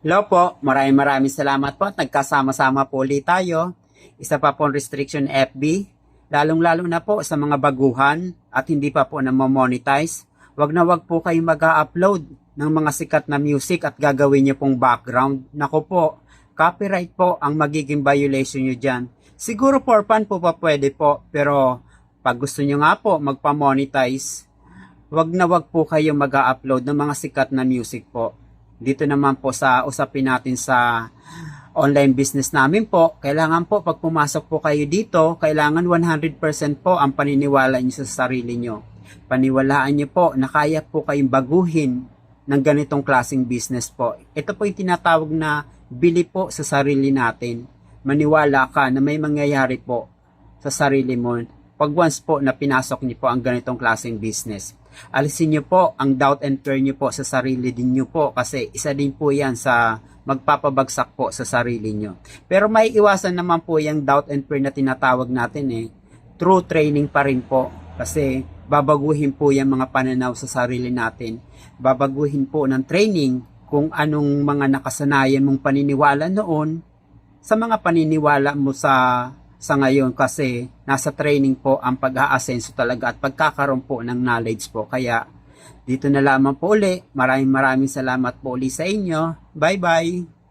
Hello po, maraming salamat po at nagkasama-sama po ulit tayo. Isa pa po restriction FB, lalong-lalo na po sa mga baguhan at hindi pa po na-monetize. Wag po kayong mag-upload ng mga sikat na music at gagawin niyo pong background. Nako po, copyright po ang magiging violation niyo dyan. Siguro for fun po pa pwede po, pero pag gusto niyo nga po magpa-monetize, wag po kayong mag-upload ng mga sikat na music po. Dito naman po sa usapin natin sa online business namin po, kailangan po pag pumasok po kayo dito, kailangan 100% po ang paniniwala niyo sa sarili niyo. Paniwalaan niyo po na kaya po kayong baguhin ng ganitong klaseng business po. Ito po yung tinatawag na bili po sa sarili natin. Maniwala ka na may mangyayari po sa sarili mo pag once po na pinasok niyo po ang ganitong klaseng business. Alisin niyo po ang doubt and fear niyo po sa sarili din niyo po kasi isa din po yan sa magpapabagsak po sa sarili niyo. Pero may iwasan naman po yung doubt and fear na tinatawag natin through training pa rin po kasi babaguhin po yung mga pananaw sa sarili natin. Babaguhin po ng training kung anong mga nakasanayan mong paniniwala noon sa mga paniniwala mo sa ngayon kasi nasa training po ang pag-aasenso talaga at pagkakaroon po ng knowledge po. Kaya dito na lamang po uli. Maraming salamat po uli sa inyo. Bye bye!